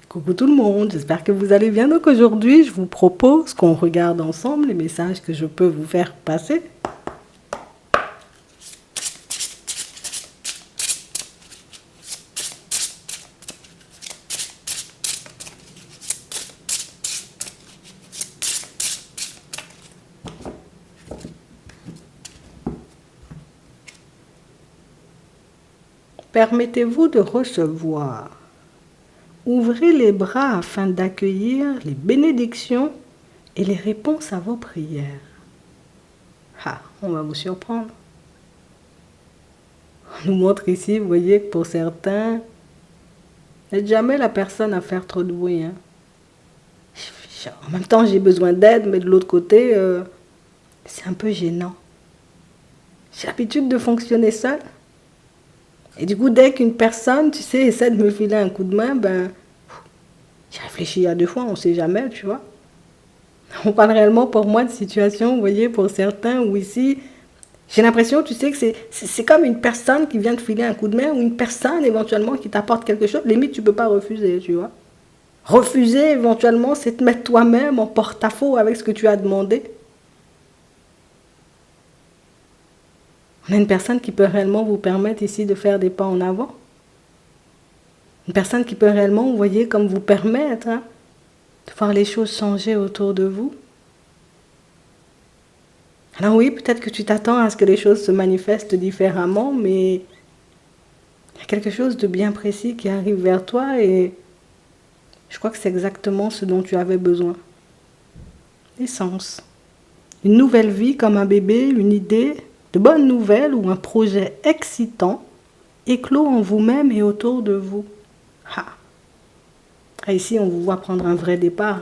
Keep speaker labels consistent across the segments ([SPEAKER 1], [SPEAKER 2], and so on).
[SPEAKER 1] Coucou tout le monde, j'espère que vous allez bien. Donc aujourd'hui, je vous propose qu'on regarde ensemble les messages que je peux vous faire passer. Permettez-vous de recevoir. Ouvrez les bras afin d'accueillir les bénédictions et les réponses à vos prières. Ah, on va vous surprendre. On nous montre ici, vous voyez, que pour certains, n'êtes jamais la personne à faire trop de bruit. Hein. En même temps, j'ai besoin d'aide, mais de l'autre côté, c'est un peu gênant. J'ai l'habitude de fonctionner seule. Et du coup, dès qu'une personne, tu sais, essaie de me filer un coup de main, ben, j'ai réfléchi à deux fois, on ne sait jamais, tu vois. On parle réellement pour moi de situation, vous voyez, pour certains, où ici, j'ai l'impression, tu sais, que c'est comme une personne qui vient te filer un coup de main, ou une personne éventuellement qui t'apporte quelque chose, limite, tu ne peux pas refuser, tu vois. Refuser, éventuellement, c'est te mettre toi-même en porte-à-faux avec ce que tu as demandé. On a une personne qui peut réellement vous permettre ici de faire des pas en avant. Une personne qui peut réellement, vous voyez, comme vous permettre de voir les choses changer autour de vous. Alors oui, peut-être que tu t'attends à ce que les choses se manifestent différemment, mais il y a quelque chose de bien précis qui arrive vers toi et je crois que c'est exactement ce dont tu avais besoin. L'essence. Une nouvelle vie comme un bébé, une idée, de bonnes nouvelles ou un projet excitant éclos en vous-même et autour de vous. Ah. Et ici, on vous voit prendre un vrai départ.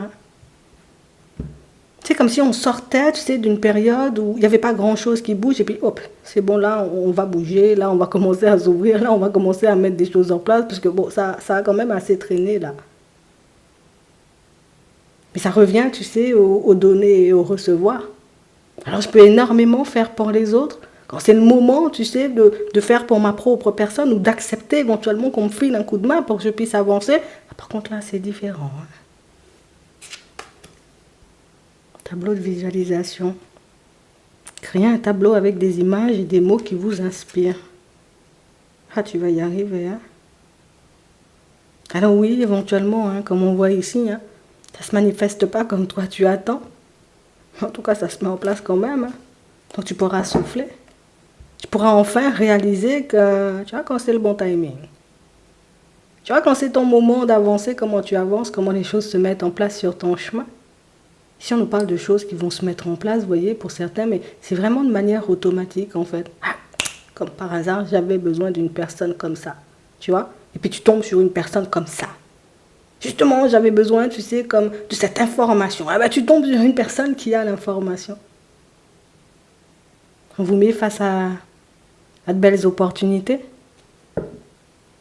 [SPEAKER 1] C'est comme si on sortait, tu sais, d'une période où il n'y avait pas grand-chose qui bouge et puis hop, c'est bon, là, on va bouger, là, on va commencer à s'ouvrir, là, on va commencer à mettre des choses en place parce que bon, ça a quand même assez traîné là. Mais ça revient, tu sais, au donner et au recevoir. Alors, je peux énormément faire pour les autres. Quand c'est le moment, tu sais, de faire pour ma propre personne ou d'accepter éventuellement qu'on me file un coup de main pour que je puisse avancer. Par contre, là, c'est différent. Tableau de visualisation. Créez un tableau avec des images et des mots qui vous inspirent. Ah, tu vas y arriver. Alors oui, éventuellement, comme on voit ici, ça ne se manifeste pas comme toi tu attends. En tout cas, ça se met en place quand même. Donc tu pourras souffler. Tu pourras enfin réaliser que, tu vois, quand c'est le bon timing. Tu vois, quand c'est ton moment d'avancer, comment tu avances, comment les choses se mettent en place sur ton chemin. Ici, on nous parle de choses qui vont se mettre en place, vous voyez, pour certains, mais c'est vraiment de manière automatique, en fait. Comme par hasard, j'avais besoin d'une personne comme ça, tu vois. Et puis tu tombes sur une personne comme ça. Justement, j'avais besoin, tu sais, comme de cette information. Ah ben, tu tombes sur une personne qui a l'information. On vous met face à de belles opportunités,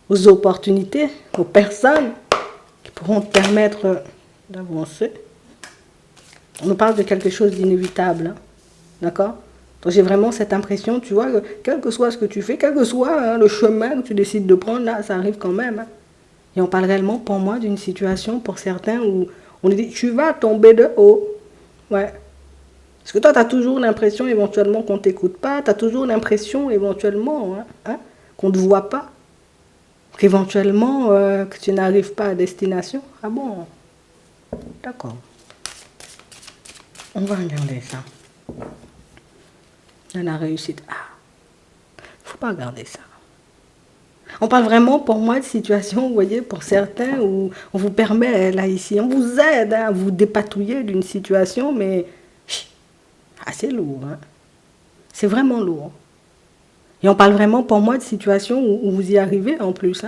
[SPEAKER 1] aux personnes qui pourront te permettre d'avancer. On nous parle de quelque chose d'inévitable, d'accord? Donc j'ai vraiment cette impression, tu vois, que quel que soit ce que tu fais, quel que soit le chemin que tu décides de prendre, là, ça arrive quand même. Et on parle réellement, pour moi, d'une situation, pour certains, où on dit, tu vas tomber de haut. Ouais. Parce que toi, tu as toujours l'impression, éventuellement, qu'on ne t'écoute pas. Tu as toujours l'impression, éventuellement, qu'on ne te voit pas. Qu'éventuellement, que tu n'arrives pas à destination. Ah bon? D'accord. On va regarder ça. De la réussite. Ah, faut pas regarder ça. On parle vraiment, pour moi, de situation, vous voyez, pour certains, où on vous permet, là, ici, on vous aide à vous dépatouiller d'une situation, mais c'est lourd. C'est vraiment lourd. Et on parle vraiment, pour moi, de situation où vous y arrivez, en plus.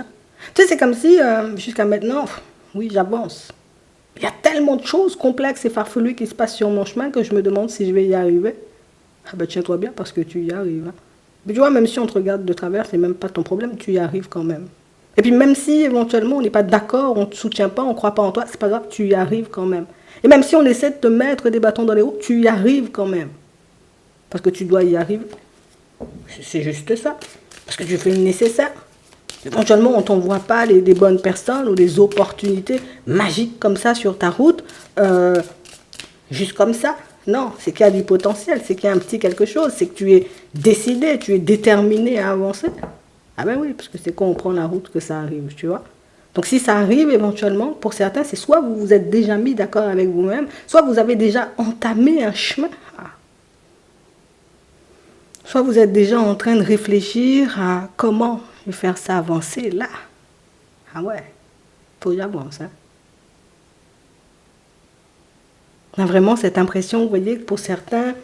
[SPEAKER 1] Tu sais, c'est comme si, jusqu'à maintenant, oui, j'avance. Il y a tellement de choses complexes et farfelues qui se passent sur mon chemin que je me demande si je vais y arriver. Ah ben, tiens-toi bien parce que tu y arrives. Mais tu vois, même si on te regarde de travers, c'est même pas ton problème, tu y arrives quand même. Et puis même si éventuellement on n'est pas d'accord, on ne te soutient pas, on ne croit pas en toi, c'est pas grave, tu y arrives quand même. Et même si on essaie de te mettre des bâtons dans les roues, tu y arrives quand même. Parce que tu dois y arriver. C'est juste ça. Parce que tu fais le nécessaire. Éventuellement, on ne t'envoie pas les bonnes personnes ou des opportunités magiques comme ça sur ta route, juste comme ça. Non, c'est qu'il y a du potentiel, c'est qu'il y a un petit quelque chose, c'est que tu es décidé, tu es déterminé à avancer. Ah ben oui, parce que c'est quand on prend la route que ça arrive, tu vois. Donc si ça arrive éventuellement, pour certains, c'est soit vous vous êtes déjà mis d'accord avec vous-même, soit vous avez déjà entamé un chemin. Soit vous êtes déjà en train de réfléchir à comment je vais faire ça avancer là. Ah ouais, faut que j'avance. Hein. On a vraiment cette impression, vous voyez, que pour certains,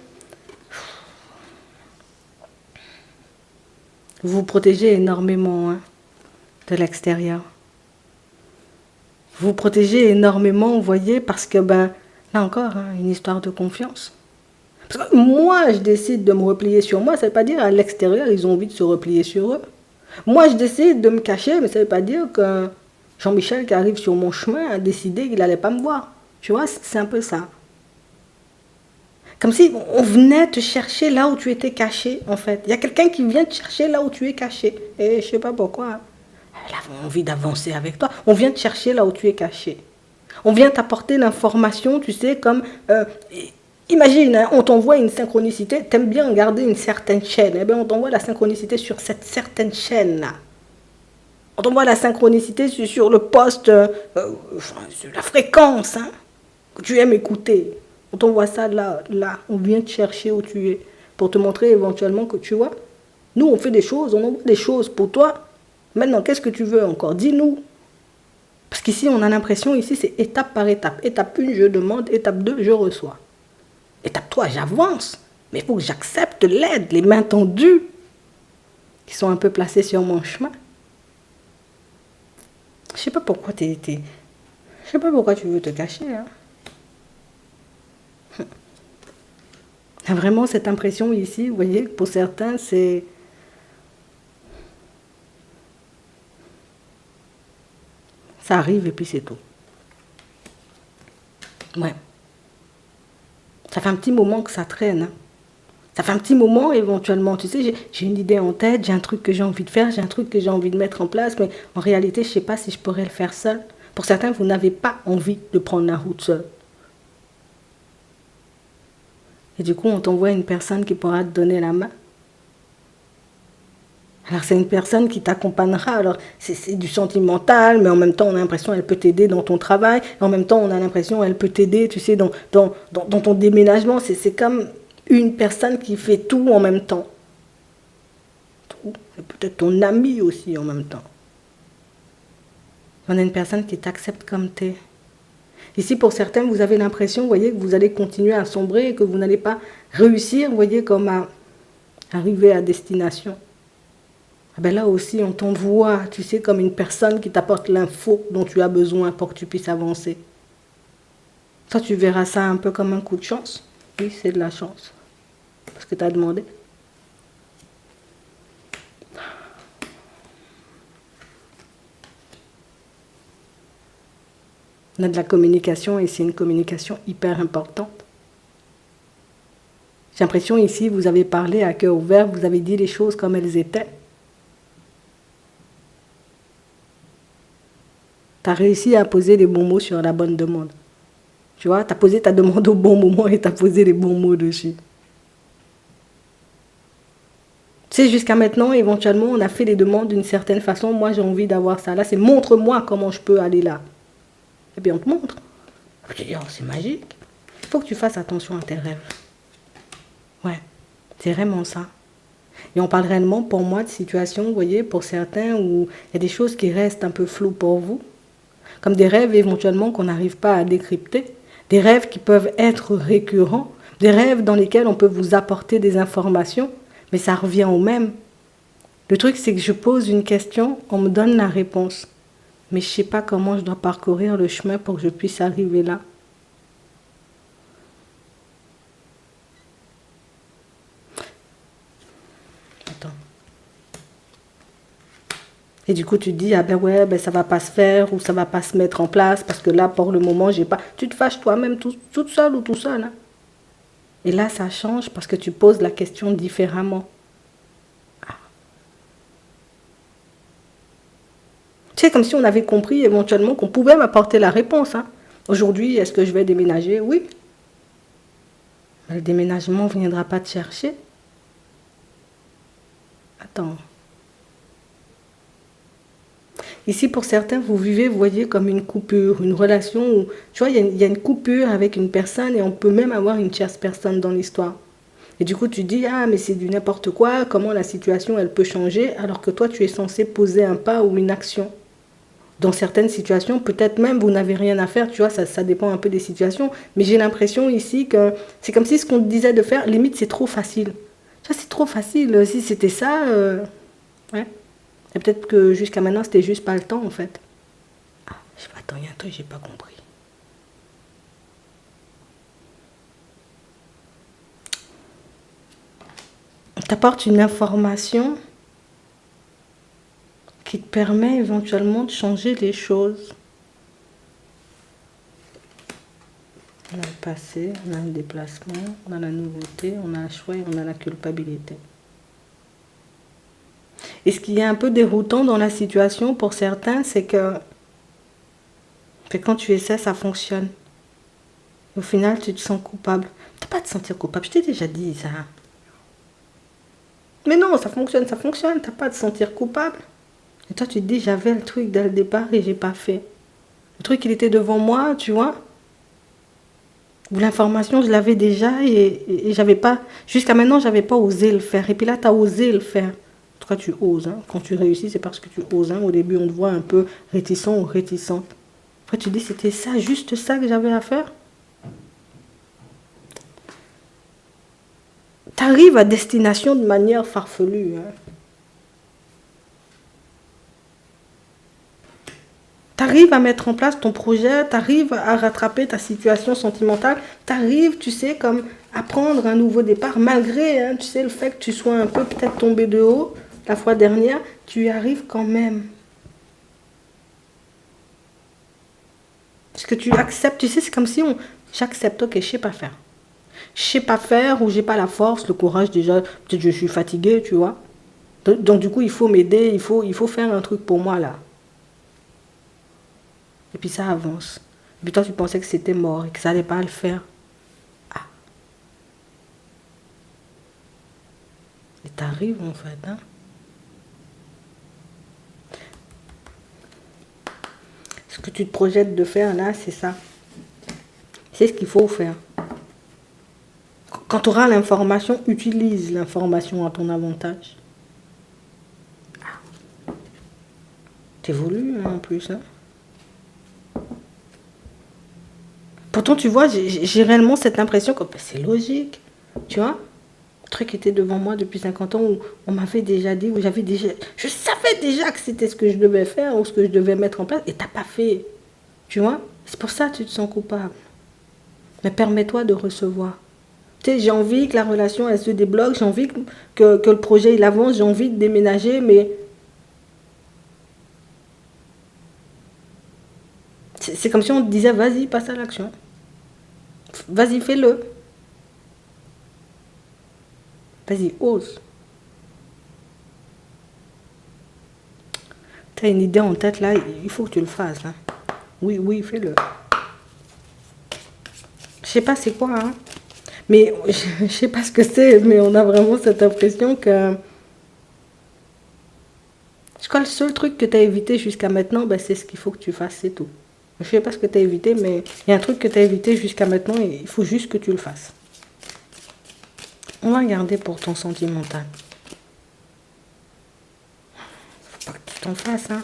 [SPEAKER 1] vous vous protégez énormément hein, de l'extérieur. Vous vous protégez énormément, vous voyez, parce que, ben, là encore, hein, une histoire de confiance. Parce que moi, je décide de me replier sur moi, ça ne veut pas dire à l'extérieur, ils ont envie de se replier sur eux. Moi, je décide de me cacher, mais ça ne veut pas dire que Jean-Michel qui arrive sur mon chemin a décidé qu'il n'allait pas me voir. Tu vois, c'est un peu ça. Comme si on venait te chercher là où tu étais caché, en fait. Il y a quelqu'un qui vient te chercher là où tu es caché. Et je ne sais pas pourquoi. Elle a envie d'avancer avec toi. On vient te chercher là où tu es caché. On vient t'apporter l'information, tu sais, comme... imagine, hein, on t'envoie une synchronicité. Tu aimes bien garder une certaine chaîne. Eh bien, on t'envoie la synchronicité sur cette certaine chaîne-là. On t'envoie la synchronicité sur le poste, sur la fréquence hein, que tu aimes écouter. On t'envoie ça là, on vient te chercher où tu es pour te montrer éventuellement que tu vois. Nous, on fait des choses, on envoie des choses pour toi. Maintenant, qu'est-ce que tu veux encore? Dis-nous. Parce qu'ici, on a l'impression, ici, c'est étape par étape. Étape 1, je demande. Étape 2, je reçois. Étape 3, j'avance. Mais il faut que j'accepte l'aide, les mains tendues qui sont un peu placées sur mon chemin. Je sais pas pourquoi je sais pas pourquoi tu veux te cacher. Hein. Il y a vraiment cette impression ici, vous voyez, pour certains, c'est... Ça arrive et puis c'est tout. Ouais. Ça fait un petit moment que ça traîne. Hein. Ça fait un petit moment éventuellement, tu sais, j'ai une idée en tête, j'ai un truc que j'ai envie de faire, j'ai un truc que j'ai envie de mettre en place, mais en réalité, je ne sais pas si je pourrais le faire seul. Pour certains, vous n'avez pas envie de prendre la route seul. Et du coup, on t'envoie une personne qui pourra te donner la main. Alors, c'est une personne qui t'accompagnera. Alors, c'est du sentimental, mais en même temps, on a l'impression qu'elle peut t'aider dans ton travail. En même temps, on a l'impression qu'elle peut t'aider, tu sais, dans ton déménagement. C'est comme une personne qui fait tout en même temps. Tout. C'est peut-être ton ami aussi en même temps. On a une personne qui t'accepte comme t'es. Ici, pour certains, vous avez l'impression, vous voyez, que vous allez continuer à sombrer et que vous n'allez pas réussir, vous voyez, comme à arriver à destination. Ah ben là aussi, on t'envoie, tu sais, comme une personne qui t'apporte l'info dont tu as besoin pour que tu puisses avancer. Toi, tu verras ça un peu comme un coup de chance. Oui, c'est de la chance. Parce que tu as demandé. On a de la communication et c'est une communication hyper importante. J'ai l'impression ici, vous avez parlé à cœur ouvert, vous avez dit les choses comme elles étaient. Tu as réussi à poser les bons mots sur la bonne demande. Tu vois, tu as posé ta demande au bon moment et tu as posé les bons mots dessus. Tu sais, jusqu'à maintenant, éventuellement, on a fait les demandes d'une certaine façon. Moi, j'ai envie d'avoir ça. Là, c'est montre-moi comment je peux aller là. Et puis, on te montre. Je dis, oh, c'est magique. Il faut que tu fasses attention à tes rêves. Ouais, c'est vraiment ça. Et on parle réellement, pour moi, de situations, vous voyez, pour certains, où il y a des choses qui restent un peu floues pour vous. Comme des rêves, éventuellement, qu'on n'arrive pas à décrypter. Des rêves qui peuvent être récurrents. Des rêves dans lesquels on peut vous apporter des informations. Mais ça revient au même. Le truc, c'est que je pose une question, on me donne la réponse. Mais je ne sais pas comment je dois parcourir le chemin pour que je puisse arriver là. Attends. Et du coup, tu te dis, ah ben ouais, ben ça va pas se faire ou ça va pas se mettre en place parce que là, pour le moment, j'ai pas... Tu te fâches toi-même toute seule ou tout seul. Hein. Et là, ça change parce que tu poses la question différemment. C'est comme si on avait compris éventuellement qu'on pouvait m'apporter la réponse. Hein. Aujourd'hui, est-ce que je vais déménager? Oui. Mais le déménagement ne viendra pas te chercher. Attends. Ici, pour certains, vous vivez, vous voyez, comme une coupure, une relation où, tu vois, il y a une coupure avec une personne et on peut même avoir une tierce personne dans l'histoire. Et du coup, tu dis, ah, mais c'est du n'importe quoi, comment la situation, elle peut changer, alors que toi, tu es censé poser un pas ou une action. Dans certaines situations, peut-être même vous n'avez rien à faire, tu vois, ça dépend un peu des situations, mais j'ai l'impression ici que c'est comme si ce qu'on te disait de faire, limite, c'est trop facile. Tu vois, c'est trop facile. Si c'était ça, ouais. Et peut-être que jusqu'à maintenant, c'était juste pas le temps, en fait. Ah, je sais pas, attends, il y a un truc, j'ai pas compris. On t'apporte une information qui te permet éventuellement de changer les choses. On a le passé, on a le déplacement, on a la nouveauté, on a le choix et on a la culpabilité. Et ce qui est un peu déroutant dans la situation pour certains, c'est que quand tu essaies, ça fonctionne. Au final, tu te sens coupable. Tu n'as pas à te sentir coupable, je t'ai déjà dit ça. Mais non, ça fonctionne, tu n'as pas à te sentir coupable. Et toi, tu te dis, j'avais le truc dès le départ et j'ai pas fait. Le truc, il était devant moi, tu vois. Ou l'information, je l'avais déjà et j'avais pas... Jusqu'à maintenant, j'avais pas osé le faire. Et puis là, tu as osé le faire. En tout cas, tu oses. Hein. Quand tu réussis, c'est parce que tu oses. Hein. Au début, on te voit un peu réticent ou réticente. Après, tu dis, c'était ça, juste ça que j'avais à faire. Tu arrives à destination de manière farfelue. Hein. Tu arrives à mettre en place ton projet, tu arrives à rattraper ta situation sentimentale, tu arrives, tu sais, comme à prendre un nouveau départ, malgré, hein, tu sais, le fait que tu sois un peu peut-être tombé de haut la fois dernière, tu y arrives quand même. Parce que tu acceptes, tu sais, c'est comme si j'accepte, ok, je sais pas faire. Je sais pas faire ou j'ai pas la force, le courage déjà, peut-être je suis fatiguée, tu vois. Donc du coup, il faut m'aider, il faut faire un truc pour moi là. Et puis ça avance. Et puis toi, tu pensais que c'était mort et que ça allait pas le faire. Ah. Et t'arrives en fait, hein. Ce que tu te projettes de faire là, c'est ça. C'est ce qu'il faut faire. Quand tu auras l'information, utilise l'information à ton avantage. Ah. T'évolues hein, en plus, hein. Pourtant, tu vois, j'ai réellement cette impression que c'est logique. Tu vois, le truc était devant moi depuis 50 ans où on m'avait déjà dit, où j'avais déjà... Je savais déjà que c'était ce que je devais faire ou ce que je devais mettre en place et t'as pas fait. Tu vois, c'est pour ça que tu te sens coupable. Mais permets-toi de recevoir. Tu sais, j'ai envie que la relation, elle se débloque, j'ai envie que le projet, il avance, j'ai envie de déménager, mais... C'est comme si on te disait, vas-y, passe à l'action. Vas-y, fais-le. Vas-y, ose. Tu as une idée en tête là, il faut que tu le fasses. Hein. Oui, oui, fais-le. Je sais pas c'est quoi, hein. Mais je sais pas ce que c'est, mais on a vraiment cette impression que... Je crois que le seul truc que tu as évité jusqu'à maintenant, ben, c'est ce qu'il faut que tu fasses, c'est tout. Je sais pas ce que tu as évité, mais il y a un truc que tu as évité jusqu'à maintenant et il faut juste que tu le fasses. On va regarder pour ton sentimental. Faut pas que tu t'en fasses, hein.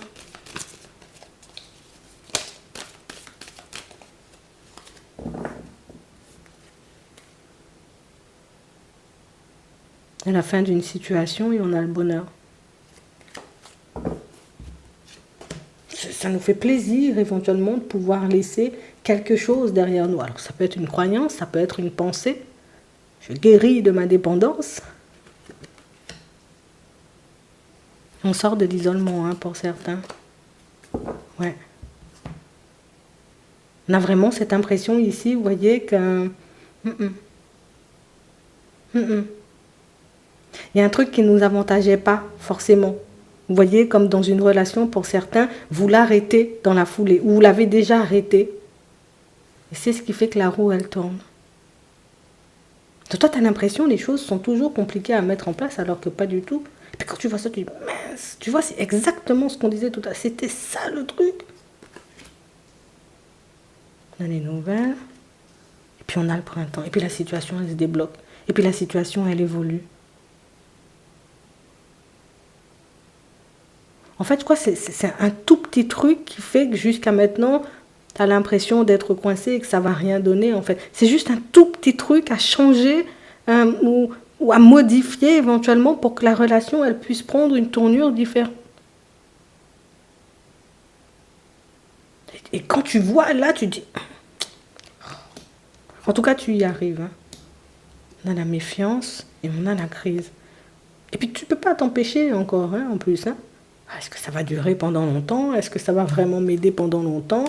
[SPEAKER 1] À la fin d'une situation et on a le bonheur. Ça nous fait plaisir éventuellement de pouvoir laisser quelque chose derrière nous. Alors ça peut être une croyance, ça peut être une pensée. Je guéris de ma dépendance. On sort de l'isolement hein, pour certains. Ouais. On a vraiment cette impression ici, vous voyez, que... Il y a un truc qui ne nous avantageait pas, forcément. Vous voyez, comme dans une relation, pour certains, vous l'arrêtez dans la foulée, ou vous l'avez déjà arrêté. Et c'est ce qui fait que la roue, elle tourne. Donc toi, tu as l'impression que les choses sont toujours compliquées à mettre en place, alors que pas du tout. Et puis quand tu vois ça, tu dis, mince, tu vois, c'est exactement ce qu'on disait tout à l'heure. C'était ça le truc. On a les nouvelles, et puis on a le printemps, et puis la situation, elle se débloque. Et puis la situation, elle évolue. En fait, je crois que c'est un tout petit truc qui fait que jusqu'à maintenant, tu as l'impression d'être coincé et que ça ne va rien donner, en fait. C'est juste un tout petit truc à changer ou à modifier éventuellement pour que la relation, elle puisse prendre une tournure différente. Et quand tu vois, là, tu dis... En tout cas, tu y arrives. Hein. On a la méfiance et on a la crise. Et puis, tu ne peux pas t'empêcher encore, hein, en plus. Hein. Est-ce que ça va durer pendant longtemps? Est-ce que ça va vraiment m'aider pendant longtemps?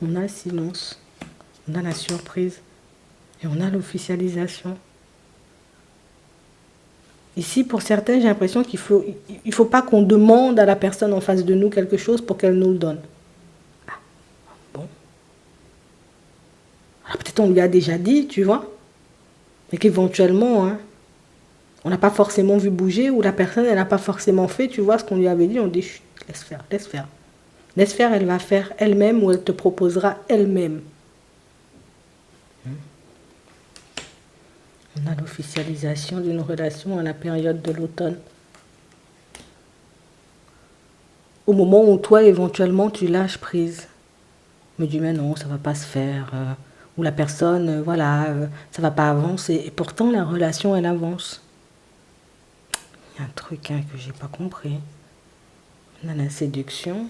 [SPEAKER 1] On a le silence, on a la surprise et on a l'officialisation. Ici, pour certains, j'ai l'impression qu'il faut pas qu'on demande à la personne en face de nous quelque chose pour qu'elle nous le donne. Ah, bon. Alors peut-être on lui a déjà dit, tu vois, mais qu'éventuellement, hein, on n'a pas forcément vu bouger ou la personne, elle n'a pas forcément fait, tu vois, ce qu'on lui avait dit. On dit, chut, laisse faire, laisse faire. Laisse faire, elle va faire elle-même ou elle te proposera elle-même. On a l'officialisation d'une relation à la période de l'automne. Au moment où toi, éventuellement, tu lâches prise. Mais dis, mais non, ça ne va pas se faire. Ou la personne, voilà, ça ne va pas avancer. Et pourtant, la relation, elle avance. Il y a un truc hein, que je n'ai pas compris. On a la séduction.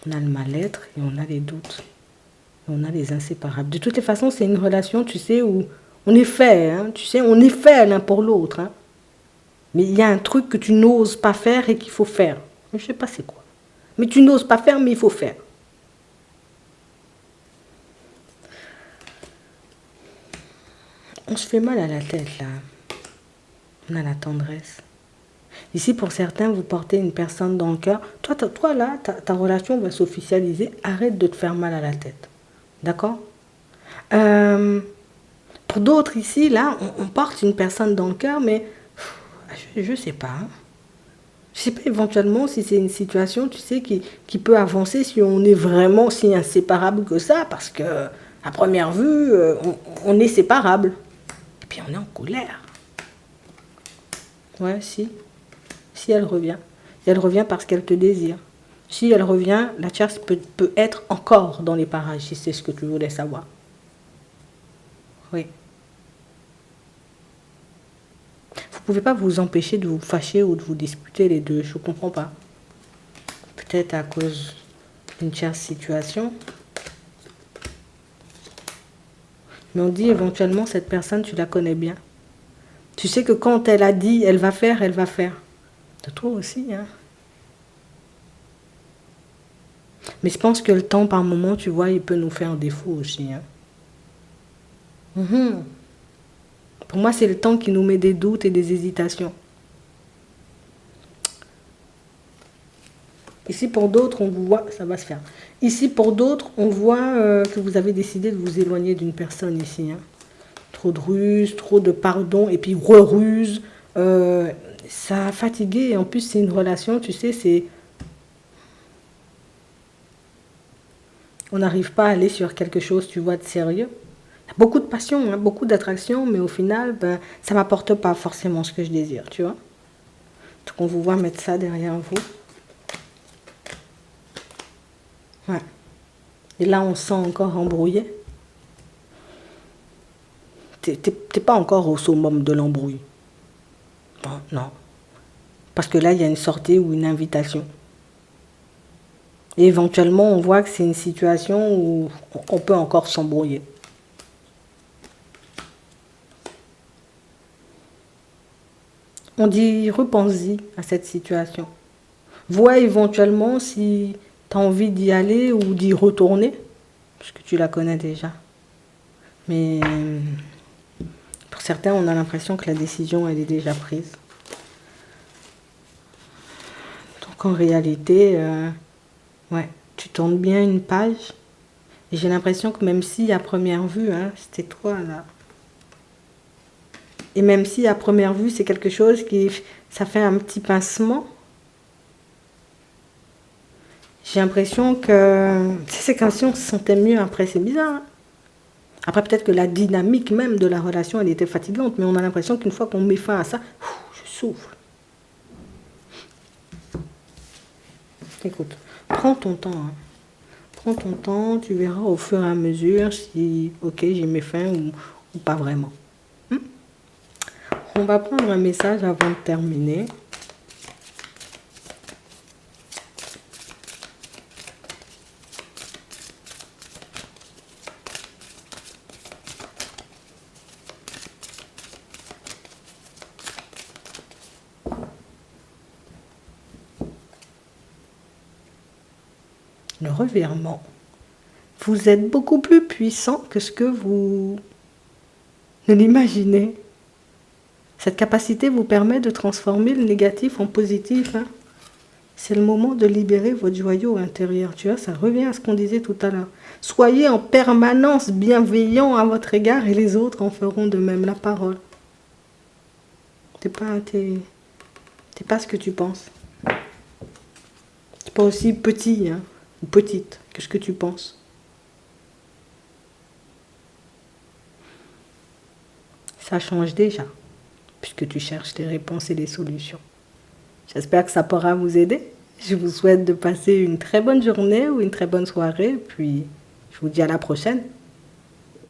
[SPEAKER 1] On a le mal-être et on a les doutes. Et on a les inséparables. De toutes les façons, c'est une relation, tu sais, où on est fait, hein, tu sais, on est fait l'un pour l'autre. Hein. Mais il y a un truc que tu n'oses pas faire et qu'il faut faire. Je ne sais pas c'est quoi. Mais tu n'oses pas faire, mais il faut faire. On se fait mal à la tête, là. On a la tendresse. Ici, pour certains, vous portez une personne dans le cœur. Toi là, ta relation va s'officialiser. Arrête de te faire mal à la tête. D'accord Pour d'autres ici, là, on porte une personne dans le cœur, mais je ne sais pas. Hein. Je ne sais pas éventuellement si c'est une situation, tu sais, qui peut avancer si on est vraiment si inséparable que ça, parce que à première vue, on est séparable. Et puis on est en colère. Ouais, si. Si elle revient. Si elle revient parce qu'elle te désire. Si elle revient, la tierce peut être encore dans les parages, si c'est ce que tu voulais savoir. Oui. Vous ne pouvez pas vous empêcher de vous fâcher ou de vous disputer les deux, je ne comprends pas. Peut-être à cause d'une tierce situation. Mais on dit éventuellement, cette personne, tu la connais bien. Tu sais que quand elle a dit, elle va faire, elle va faire. De toi aussi, hein. Mais je pense que le temps, par moment, tu vois, il peut nous faire défaut aussi. Hein. Pour moi, c'est le temps qui nous met des doutes et des hésitations. Ici, pour d'autres, on vous voit, ça va se faire. Ici, pour d'autres, on voit que vous avez décidé de vous éloigner d'une personne ici. Hein. Trop de ruse, trop de pardon, et puis re-ruse. Ça a fatigué, et en plus, c'est une relation, tu sais, c'est... On n'arrive pas à aller sur quelque chose, tu vois, de sérieux. Il y a beaucoup de passion, hein, beaucoup d'attraction, mais au final, ben, ça ne m'apporte pas forcément ce que je désire, tu vois. Donc, on vous voit mettre ça derrière vous. Ouais. Et là, on se sent encore embrouillé. T'es pas encore au summum de l'embrouille. Non, non. Parce que là, il y a une sortie ou une invitation. Et éventuellement, on voit que c'est une situation où on peut encore s'embrouiller. On dit, repense-y à cette situation. Vois éventuellement si tu as envie d'y aller ou d'y retourner, parce que tu la connais déjà. Mais pour certains, on a l'impression que la décision, elle est déjà prise. qu'en réalité, ouais, tu tournes bien une page. Et j'ai l'impression que même si à première vue, hein, c'était toi là. Et même si à première vue, c'est quelque chose qui, ça fait un petit pincement, j'ai l'impression que c'est comme si on se sentait mieux après, c'est bizarre. Hein. Après, peut-être que la dynamique même de la relation, elle était fatigante, mais on a l'impression qu'une fois qu'on met fin à ça, je souffle. Écoute, prends ton temps. Hein. Prends ton temps, tu verras au fur et à mesure si, ok, j'y mets fin ou pas vraiment. On va prendre un message avant de terminer. Le revirement. Vous êtes beaucoup plus puissant que ce que vous ne l'imaginez. Cette capacité vous permet de transformer le négatif en positif. Hein. C'est le moment de libérer votre joyau intérieur. Tu vois, ça revient à ce qu'on disait tout à l'heure. Soyez en permanence bienveillant à votre égard et les autres en feront de même. La parole. T'es pas ce que tu penses. T'es pas aussi petit, hein, ou petite que ce que tu penses. Ça change déjà, puisque tu cherches des réponses et des solutions. J'espère que ça pourra vous aider. Je vous souhaite de passer une très bonne journée ou une très bonne soirée, puis je vous dis à la prochaine.